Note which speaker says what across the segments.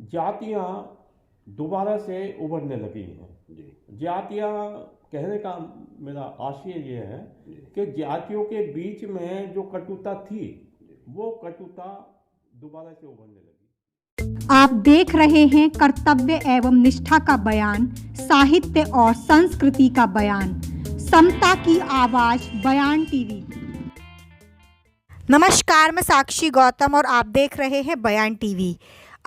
Speaker 1: जातियां दोबारा से उभरने लगी हैं। जातियां कहने का मेरा आशय ये है कि जातियों के बीच में जो कटुता थी वो कटुता दोबारा से उभरने लगी।
Speaker 2: आप देख रहे हैं कर्तव्य एवं निष्ठा का बयान, साहित्य और संस्कृति का बयान, समता की आवाज बयान टीवी। नमस्कार, मैं साक्षी गौतम और आप देख रहे हैं बयान टीवी।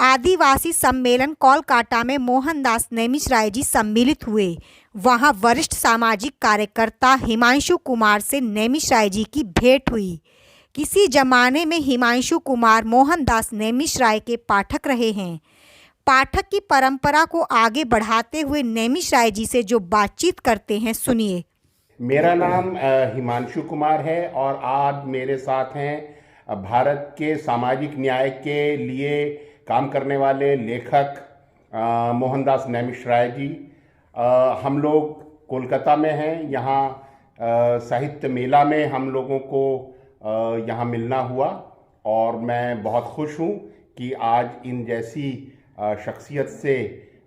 Speaker 2: आदिवासी सम्मेलन कोलकाता में मोहनदास नेमिशराय जी सम्मिलित हुए। वहां वरिष्ठ सामाजिक कार्यकर्ता हिमांशु कुमार से नेमिशराय जी की भेंट हुई। किसी जमाने में हिमांशु कुमार मोहनदास नेमिशराय के पाठक रहे हैं। पाठक की परंपरा को आगे बढ़ाते हुए नेमिशराय जी से जो बातचीत करते हैं, सुनिए।
Speaker 3: मेरा नाम हिमांशु कुमार है और आज मेरे साथ हैं भारत के सामाजिक न्याय के लिए काम करने वाले लेखक मोहनदास नेमिशराय जी। हम लोग कोलकाता में हैं। यहाँ साहित्य मेला में हम लोगों को यहाँ मिलना हुआ और मैं बहुत खुश हूँ कि आज इन जैसी शख्सियत से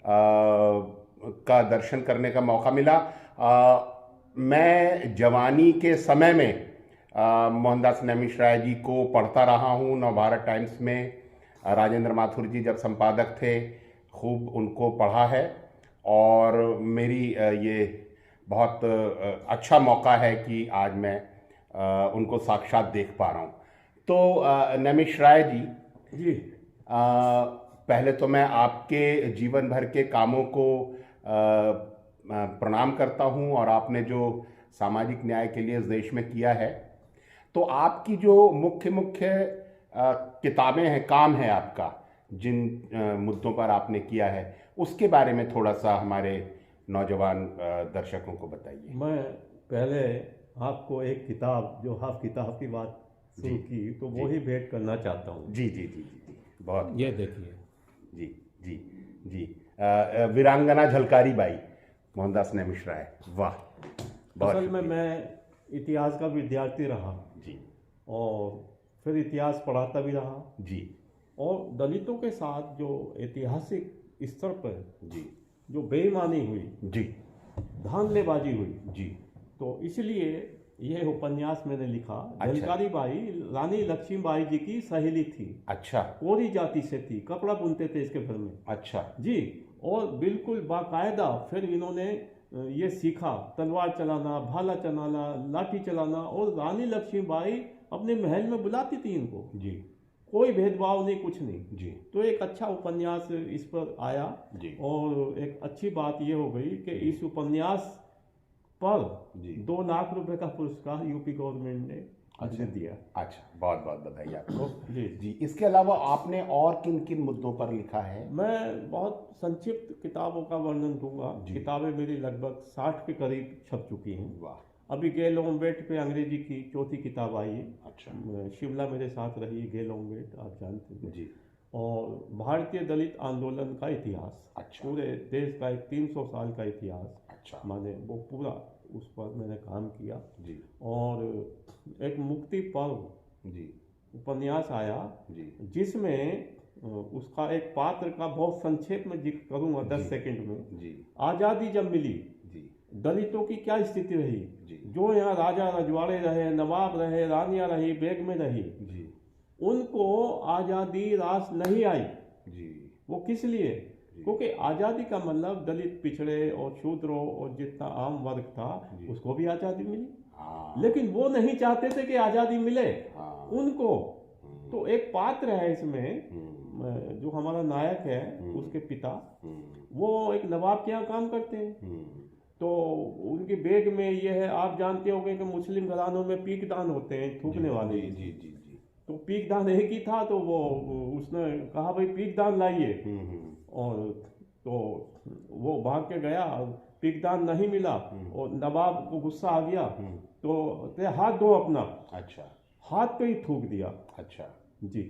Speaker 3: का दर्शन करने का मौका मिला। मैं जवानी के समय में मोहनदास नेमिशराय जी को पढ़ता रहा हूँ। नवभारत टाइम्स में राजेंद्र माथुर जी जब संपादक थे, खूब उनको पढ़ा है और मेरी ये बहुत अच्छा मौका है कि आज मैं उनको साक्षात देख पा रहा हूँ। तो नेमिशराय जी, पहले तो मैं आपके जीवन भर के कामों को प्रणाम करता हूँ और आपने जो सामाजिक न्याय के लिए इस देश में किया है, तो आपकी जो मुख्य किताबें हैं, काम है आपका, जिन मुद्दों पर आपने किया है, उसके बारे में थोड़ा सा हमारे नौजवान दर्शकों को बताइए।
Speaker 1: मैं पहले आपको एक किताब, जो आप किताब की बात शुरू की, तो वो ही भेंट करना चाहता हूँ।
Speaker 3: जी जी जी जी, बहुत।
Speaker 1: ये देखिए।
Speaker 3: जी जी जी, वीरांगना झलकारी बाई, मोहनदास नेमिशराय। वाह, बहुत।
Speaker 1: असल में मैं इतिहास का विद्यार्थी रहा
Speaker 3: जी,
Speaker 1: और फिर इतिहास पढ़ाता भी रहा
Speaker 3: जी,
Speaker 1: और दलितों के साथ जो ऐतिहासिक स्तर पर
Speaker 3: जी,
Speaker 1: जो बेईमानी हुई,
Speaker 3: जी,
Speaker 1: धांधलेबाजी हुई,
Speaker 3: जी,
Speaker 1: तो इसलिए यह उपन्यास मैंने लिखा।
Speaker 3: अच्छा।
Speaker 1: झलकारी बाई रानी लक्ष्मीबाई जी की सहेली थी।
Speaker 3: अच्छा,
Speaker 1: कोरी जाति से थी, कपड़ा बुनते थे इसके घर में।
Speaker 3: अच्छा
Speaker 1: जी, और बिल्कुल बाकायदा फिर इन्होंने ये सीखा, तलवार चलाना, भाला चलाना, लाठी चलाना, और रानी लक्ष्मीबाई अपने महल में बुलाती थी इनको।
Speaker 3: जी,
Speaker 1: कोई भेदभाव नहीं, कुछ नहीं।
Speaker 3: जी,
Speaker 1: तो एक अच्छा उपन्यास इस पर आया
Speaker 3: जी,
Speaker 1: और एक अच्छी बात ये हो गई कि इस उपन्यास पर
Speaker 3: जी।
Speaker 1: 2 लाख रुपए का पुरस्कार यूपी गवर्नमेंट ने मुझे दिया।
Speaker 3: अच्छा, बहुत बहुत बधाई आपको।
Speaker 1: जी
Speaker 3: जी, इसके अलावा आपने और किन किन मुद्दों पर लिखा है?
Speaker 1: मैं बहुत संक्षिप्त किताबों का वर्णन दूंगा। किताबें मेरी लगभग 60 के करीब छप चुकी हैं।
Speaker 3: वाह।
Speaker 1: अभी गेल ऑम्बेट पे अंग्रेजी की 4थी किताब आई है।
Speaker 3: अच्छा।
Speaker 1: शिमला मेरे साथ रही, गेल ऑम्बेट, आप जानते हैं।
Speaker 3: जी।
Speaker 1: और भारतीय दलित आंदोलन का इतिहास,
Speaker 3: अच्छा।
Speaker 1: पूरे देश का एक 300 साल का इतिहास,
Speaker 3: अच्छा।
Speaker 1: माने वो पूरा उस पर मैंने काम किया।
Speaker 3: जी।
Speaker 1: और एक मुक्ति पर्व
Speaker 3: जी।
Speaker 1: उपन्यास आया,
Speaker 3: जी।
Speaker 1: जिसमें उसका एक पात्र का बहुत संक्षेप में जिक्र करूंगा 10 सेकंड में।
Speaker 3: जी।
Speaker 1: आज़ादी जब मिली,
Speaker 3: जी।
Speaker 1: दलितों की क्या स्थिति रही।
Speaker 3: जी।
Speaker 1: जो यहाँ राजा रजवाड़े रहे, नवाब रहे, रानियां रही, बेगमें रही,
Speaker 3: जी।
Speaker 1: उनको आज़ादी रास नहीं आई।
Speaker 3: जी।
Speaker 1: वो किस लिए? क्योंकि आज़ादी का मतलब दलित, पिछड़े और शूद्रों और जितना आम वर्ग था उसको भी आज़ादी मिली। लेकिन वो नहीं चाहते थे कि आज़ादी मिले उनको। तो एक पात्र है इसमें, जो हमारा नायक है, उसके पिता, वो एक नवाब के यहाँ काम करते हैं। तो उनकी बेग में ये है, आप जानते होंगे कि मुस्लिम घरानों में पीकदान होते हैं, थूकने वाले।
Speaker 3: जी जी जी जी।
Speaker 1: तो पीकदान एक ही था, तो वो उसने कहा भाई पीकदान लाइए, और तो वो भाग के गया, पीकदान नहीं मिला और नवाब को गुस्सा आ गया, तो ते हाथ धो अपना। अच्छा। हाथ पे ही थूक दिया। अच्छा जी।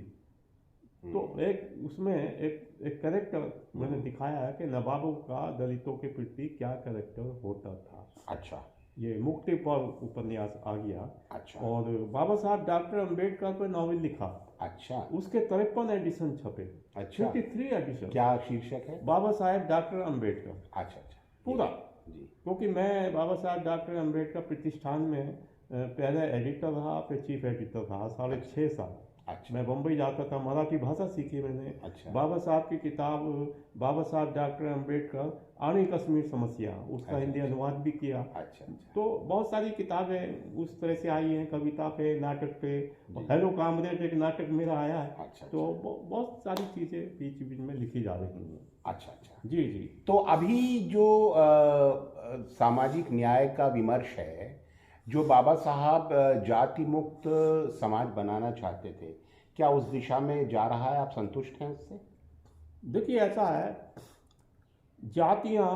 Speaker 1: तो एक उसमें एक कैरेक्टर मैंने दिखाया है कि नवाबों का दलितों के प्रति क्या कैरेक्टर होता था। अच्छा। ये मुक्ति पर उपन्यास आ गया।
Speaker 3: अच्छा
Speaker 1: और बाबा साहब डॉक्टर अम्बेडकर पर नावल लिखा।
Speaker 3: अच्छा
Speaker 1: उसके 53 एडिशन छपे।
Speaker 3: अच्छा
Speaker 1: 53 एडिशन।
Speaker 3: क्या शीर्षक है?
Speaker 1: बाबा साहेब डॉक्टर अम्बेडकर।
Speaker 3: अच्छा अच्छा
Speaker 1: पूरा।
Speaker 3: जी
Speaker 1: क्योंकि मैं बाबा साहब डॉक्टर अम्बेडकर प्रतिष्ठान में पहले एडिटर रहा, फिर चीफ एडिटर रहा 6.5 साल।
Speaker 3: अच्छा
Speaker 1: मैं बम्बई जाता था, मराठी भाषा सीखी मैंने।
Speaker 3: अच्छा
Speaker 1: बाबा साहब की किताब बाबा साहब डॉक्टर अम्बेडकर आनी कश्मीर समस्या, उसका हिंदी अनुवाद भी किया।
Speaker 3: अच्छा
Speaker 1: तो बहुत सारी किताबें उस तरह से आई हैं, कविता पे, नाटक पे। हेलो कामरेड एक नाटक मेरा आया है।
Speaker 3: अच्छा
Speaker 1: तो बहुत सारी चीज़ें बीच बीच में लिखी जा रही हैं।
Speaker 3: अच्छा अच्छा
Speaker 1: जी जी।
Speaker 3: तो अभी जो सामाजिक न्याय का विमर्श है, जो बाबा साहब जाति मुक्त समाज बनाना चाहते थे, क्या उस दिशा में जा रहा है? आप संतुष्ट हैं उससे?
Speaker 1: देखिए ऐसा है, जातियाँ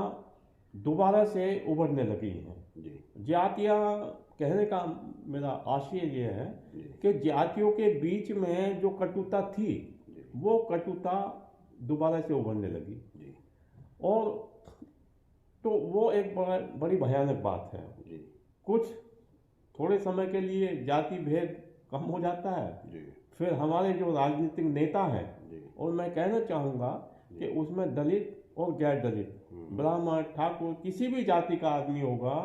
Speaker 1: दोबारा से उभरने लगी हैं।
Speaker 3: जी
Speaker 1: जातियाँ, कहने का मेरा आशय ये है कि जातियों के बीच में जो कटुता थी, वो कटुता दोबारा से उभरने लगी।
Speaker 3: जी
Speaker 1: और तो वो एक बड़ी भयानक बात है।
Speaker 3: जी
Speaker 1: कुछ थोड़े समय के लिए जाति भेद कम हो जाता है,
Speaker 3: जी
Speaker 1: फिर हमारे जो राजनीतिक नेता हैं,
Speaker 3: जी
Speaker 1: और मैं कहना चाहूँगा कि उसमें दलित और गैर दलित, ब्राह्मण, ठाकुर, किसी भी जाति का आदमी होगा,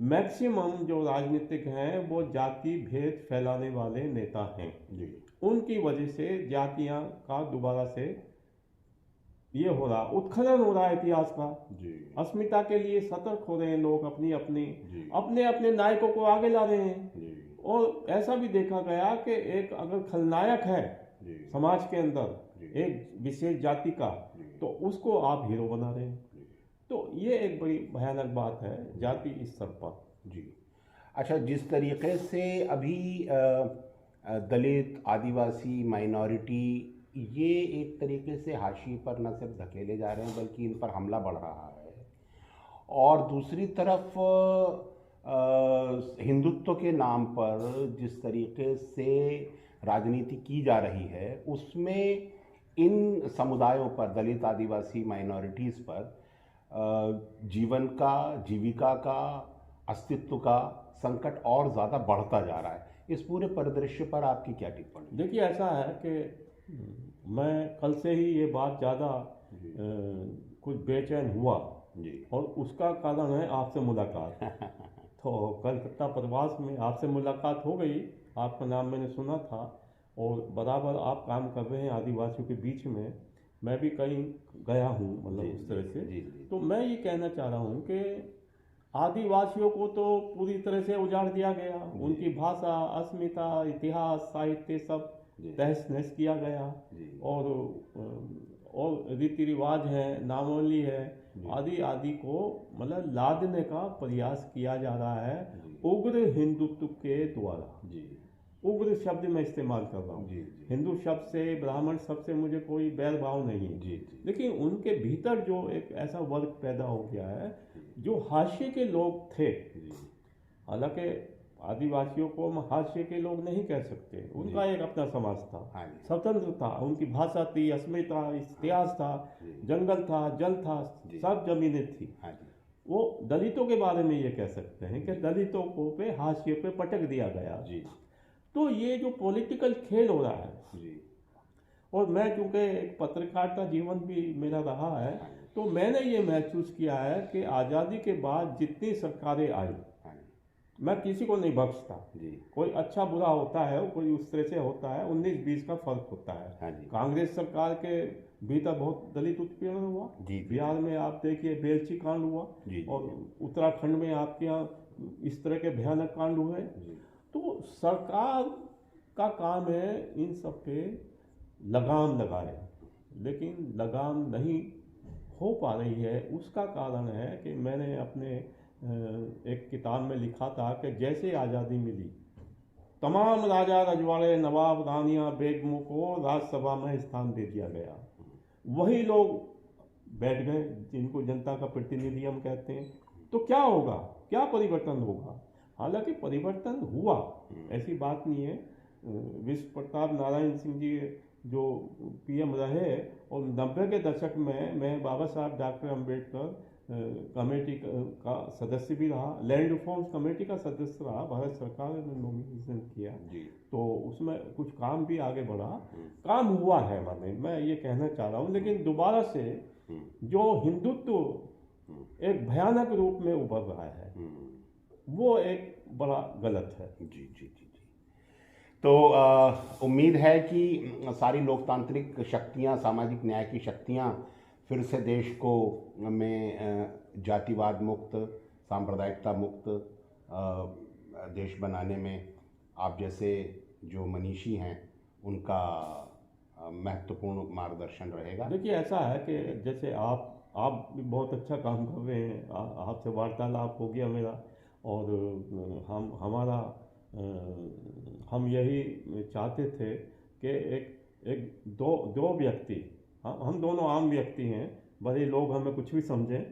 Speaker 1: मैक्सिमम जो राजनीतिक हैं वो जाति भेद फैलाने वाले नेता हैं।
Speaker 3: जी
Speaker 1: उनकी वजह से जातियाँ का दोबारा से ये हो रहा, उत्खनन हो रहा है इतिहास का।
Speaker 3: जी
Speaker 1: अस्मिता के लिए सतर्क हो रहे हैं लोग, अपनी अपनी
Speaker 3: जी
Speaker 1: अपने अपने नायकों को आगे ला रहे हैं।
Speaker 3: जी
Speaker 1: और ऐसा भी देखा गया कि एक अगर खलनायक है
Speaker 3: जी
Speaker 1: समाज के अंदर
Speaker 3: जी
Speaker 1: एक विशेष जाति का, तो उसको आप हीरो बना रहे हैं। तो ये एक बड़ी भयानक बात है जाति इस स्तर पर।
Speaker 3: जी अच्छा, जिस तरीके से अभी दलित, आदिवासी, माइनॉरिटी, ये एक तरीके से हाशिए पर न सिर्फ धकेले जा रहे हैं बल्कि इन पर हमला बढ़ रहा है, और दूसरी तरफ हिंदुत्व के नाम पर जिस तरीके से राजनीति की जा रही है, उसमें इन समुदायों पर, दलित, आदिवासी, माइनॉरिटीज़ पर जीवन का, जीविका का, अस्तित्व का संकट और ज़्यादा बढ़ता जा रहा है। इस पूरे परिदृश्य पर आपकी क्या टिप्पणी?
Speaker 1: देखिए ऐसा है कि मैं कल से ही ये बात ज़्यादा कुछ बेचैन हुआ
Speaker 3: जी
Speaker 1: और उसका कारण है आपसे मुलाकात। तो कलकत्ता प्रवास में आपसे मुलाकात हो गई, आपका नाम मैंने सुना था, और बराबर आप काम कर रहे हैं आदिवासियों के बीच में। मैं भी कहीं गया हूँ, मतलब उस तरह से।
Speaker 3: जी
Speaker 1: तो मैं ये कहना चाह रहा हूँ कि आदिवासियों को तो पूरी तरह से उजाड़ दिया गया, उनकी भाषा, अस्मिता, इतिहास, साहित्य सब तहस नहस किया गया। और रीति रिवाज है, नामावली है, आदि आदि को मतलब लादने का प्रयास किया जा रहा है उग्र हिंदुत्व के द्वारा। उग्र शब्द मैं इस्तेमाल कर रहा हूँ। हिंदू शब्द से, ब्राह्मण शब्द से मुझे कोई बैर भाव नहीं है, लेकिन उनके भीतर जो एक ऐसा वर्ग पैदा हो गया है जो हाशिए के लोग थे। हालांकि आदिवासियों को हम हाशिए के लोग नहीं कह सकते, उनका एक अपना समाज था, स्वतंत्र था, उनकी भाषा थी, अस्मिता, इतिहास था, जंगल था, जल था, सब जमीनें थी। वो दलितों के बारे में ये कह सकते हैं कि दलितों को पे हाशिए पे पटक दिया गया। तो ये जो पॉलिटिकल खेल हो रहा है, और मैं चूंकि एक पत्रकारिता जीवन भी मेरा रहा है, तो मैंने ये महसूस किया है कि आज़ादी के बाद जितनी सरकारें आई, मैं किसी को नहीं बख्शता, कोई अच्छा बुरा होता है, कोई उस तरह से होता है, 19-20 का फर्क होता है। कांग्रेस सरकार के भीतर बहुत दलित उत्पीड़न हुआ, बिहार में आप देखिए बेलची कांड हुआ, और उत्तराखंड में आपके यहाँ इस तरह के भयानक कांड हुए। तो सरकार का काम है इन सब पे लगाम लगाए, लेकिन लगाम नहीं हो पा रही है। उसका कारण है कि मैंने अपने एक किताब में लिखा था कि जैसे आज़ादी मिली, तमाम राजा रजवाड़े, नवाब, रानियाँ, बेगमों को राज्यसभा में स्थान दे दिया गया। वही लोग बैठ गए जिनको जनता का प्रतिनिधि हम कहते हैं। तो क्या होगा, क्या परिवर्तन होगा? हालांकि परिवर्तन हुआ, ऐसी बात नहीं है। विश्व प्रताप नारायण सिंह जी जो पीएम रहे, और 90 के दशक में मैं बाबा साहब डॉक्टर अम्बेडकर कमेटी का सदस्य भी रहा, लैंड रिफॉर्म्स कमेटी का सदस्य रहा, भारत सरकार ने नॉमिनेशन किया
Speaker 3: जी।
Speaker 1: तो उसमें कुछ काम भी आगे बढ़ा, काम हुआ है, माने मैं ये कहना चाह रहा हूँ। लेकिन दोबारा से जो हिंदुत्व एक भयानक रूप में उभर रहा है वो एक बड़ा गलत है।
Speaker 3: जी जी जी जी। तो उम्मीद है कि सारी लोकतांत्रिक शक्तियां, सामाजिक न्याय की शक्तियां फिर से देश को में जातिवाद मुक्त, सांप्रदायिकता मुक्त देश बनाने में आप जैसे जो मनीषी हैं उनका महत्वपूर्ण मार्गदर्शन रहेगा।
Speaker 1: देखिए ऐसा है कि जैसे आप भी बहुत अच्छा काम कर रहे हैं, आपसे वार्तालाप हो गया मेरा, और हम यही चाहते थे कि एक दो व्यक्ति, हम दोनों आम व्यक्ति हैं, भले लोग हमें कुछ भी समझें,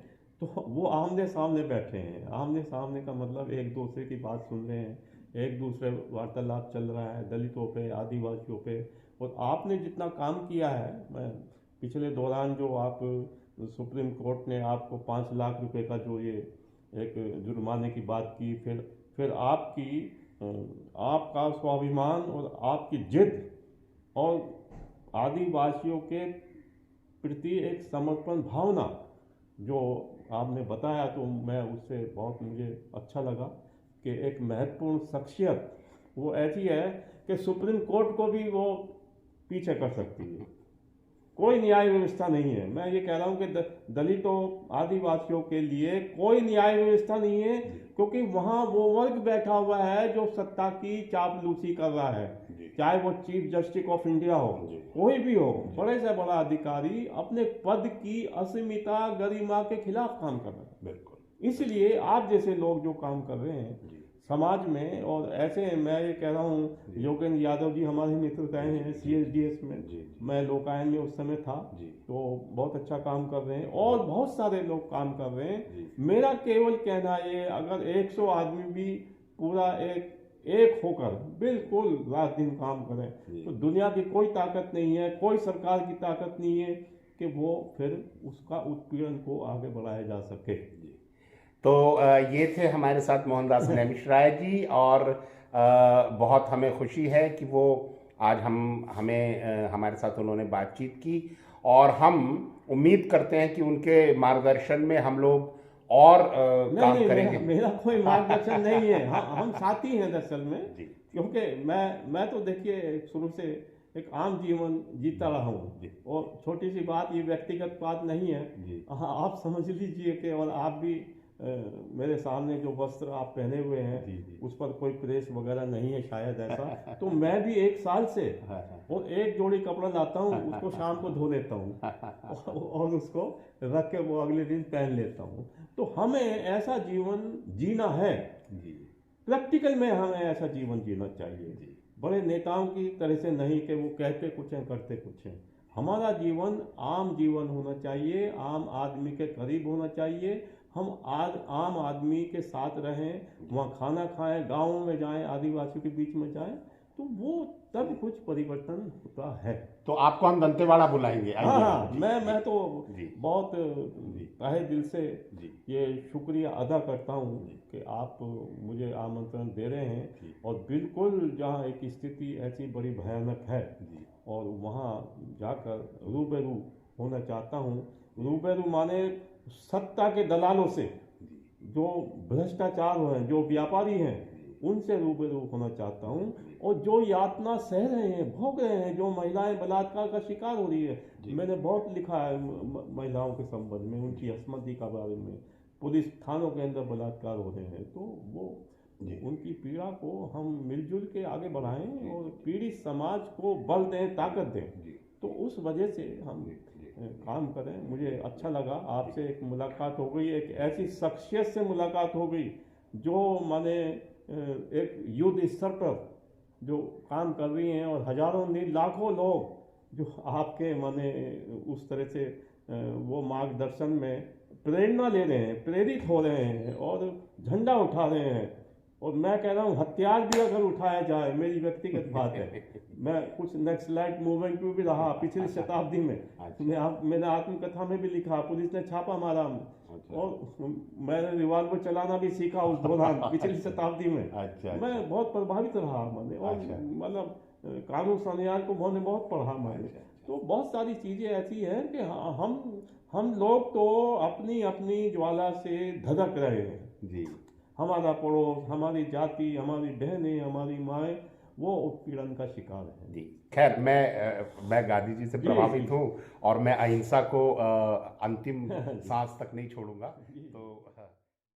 Speaker 1: तो वो आमने सामने बैठे हैं। आमने सामने का मतलब एक दूसरे की बात सुन रहे हैं, एक दूसरे वार्तालाप चल रहा है दलितों पे, आदिवासियों पे। और आपने जितना काम किया है, मैं पिछले दौरान जो आप सुप्रीम कोर्ट ने आपको 5 लाख रुपए का जो ये एक जुर्माने की बात की, फिर आपका स्वाभिमान और आपकी जिद और आदिवासियों के प्रति एक समर्पण भावना जो आपने बताया, तो मैं उससे बहुत मुझे अच्छा लगा कि एक महत्वपूर्ण शख्सियत वो ऐसी है कि सुप्रीम कोर्ट को भी वो पीछे कर सकती है। कोई न्याय व्यवस्था नहीं है। मैं ये कह रहा हूँ कि दलितों आदिवासियों के लिए कोई न्याय व्यवस्था नहीं है, क्योंकि वहाँ वो वर्ग बैठा हुआ है जो सत्ता की चापलूसी कर रहा है, चाहे वो चीफ जस्टिस ऑफ इंडिया हो, कोई भी हो, बड़े से बड़ा अधिकारी अपने पद की असीमिता गरिमा के खिलाफ काम कर रहा है।
Speaker 3: बिल्कुल।
Speaker 1: इसलिए आप जैसे लोग जो काम कर रहे हैं समाज में, और ऐसे मैं ये कह रहा हूँ योगेंद्र यादव जी हमारे मित्र रहे हैं CSDS में, मैं लोकायन में उस समय था, तो बहुत अच्छा काम कर रहे हैं, और बहुत सारे लोग काम कर रहे हैं। मेरा केवल कहना ये, अगर 100 आदमी भी पूरा एक होकर बिल्कुल रात दिन काम करें, तो दुनिया की कोई ताकत नहीं है, कोई सरकार की ताकत नहीं है कि वो फिर उसका उत्पीड़न को आगे बढ़ाया जा सके।
Speaker 3: तो ये थे हमारे साथ मोहनदास नैमिष राय जी, और बहुत हमें खुशी है कि वो आज हमें हमारे साथ उन्होंने बातचीत की, और हम उम्मीद करते हैं कि उनके मार्गदर्शन में हम लोग और काम करेंगे।
Speaker 1: मेरा कोई मार्गदर्शन नहीं है, हम साथी हैं दरअसल में, क्योंकि मैं तो देखिए शुरू से एक आम जीवन जीता रहा हूँ, और छोटी सी बात, ये व्यक्तिगत बात नहीं है, आप समझ लीजिए कि, और आप भी मेरे सामने जो वस्त्र आप पहने हुए हैं उस पर कोई प्रेस वगैरह नहीं है शायद ऐसा, तो मैं भी 1 साल से और एक जोड़ी कपड़ा लाता हूँ, उसको शाम को धो लेता हूँ और उसको रख के वो अगले दिन पहन लेता हूँ। तो हमें ऐसा जीवन जीना है, प्रैक्टिकल में हमें ऐसा जीवन जीना चाहिए, बड़े नेताओं की तरह से नहीं कि वो कहते कुछ हैं करते कुछ हैं। हमारा जीवन आम जीवन होना चाहिए, आम आदमी के करीब होना चाहिए, हम आम आदमी के साथ रहें, वहाँ खाना खाएं, गाँव में जाएं, आदिवासियों के बीच में जाएं, तो वो तब कुछ परिवर्तन होता है।
Speaker 3: तो आपको हम दंतेवाड़ा बुलाएंगे।
Speaker 1: हाँ, मैं तो बहुत तहे दिल से ये शुक्रिया अदा करता हूँ कि आप मुझे आमंत्रण दे रहे हैं, और बिल्कुल जहाँ एक स्थिति ऐसी बड़ी भयानक है और वहाँ जाकर रूबरू होना चाहता हूँ। रूबरू माने सत्ता के दलालों से, जो भ्रष्टाचार हैं, जो व्यापारी हैं, उनसे रूबरू होना चाहता हूँ, और जो यातना सह रहे हैं, भोग रहे हैं, जो महिलाएं बलात्कार का शिकार हो रही है, मैंने बहुत लिखा है महिलाओं के संबंध में, उनकी असमति का बारे में, पुलिस थानों के अंदर बलात्कार हो रहे हैं, तो वो उनकी पीड़ा को हम मिलजुल के आगे बढ़ाएं और पीड़ित समाज को बल दें, ताकत दें, तो उस वजह से हम काम करें। मुझे अच्छा लगा, आपसे एक मुलाकात हो गई, एक ऐसी शख्सियत से मुलाकात हो गई जो माने एक युद्ध स्तर पर जो काम कर रही हैं, और हजारों नहीं लाखों लोग जो आपके माने उस तरह से वो मार्गदर्शन में प्रेरणा ले रहे हैं, प्रेरित हो रहे हैं और झंडा उठा रहे हैं, और मैं कह रहा हूँ हथियार भी अगर उठाया जाए, मेरी व्यक्तिगत बात है, मैं कुछ नक्सलाइट मूवमेंट में भी रहा पिछली शताब्दी में। मैंने आत्मकथा में भी लिखा, पुलिस ने छापा मारा और मैंने रिवॉल्वर चलाना भी सीखा उस दौरान पिछली शताब्दी में। मैं बहुत प्रभावित रहा मैंने, और मतलब कानून सनियार को मैंने बहुत पढ़ा मैंने। तो बहुत सारी चीज़ें ऐसी हैं कि हम लोग तो अपनी अपनी ज्वाला से धधक रहे हैं जी। हमारा पड़ोस, हमारी जाति, हमारी बहनें, हमारी माएँ वो उत्पीड़न का शिकार है जी।
Speaker 3: खैर मैं गांधी जी से प्रभावित हूँ और मैं अहिंसा को अंतिम सांस तक नहीं छोड़ूंगा। तो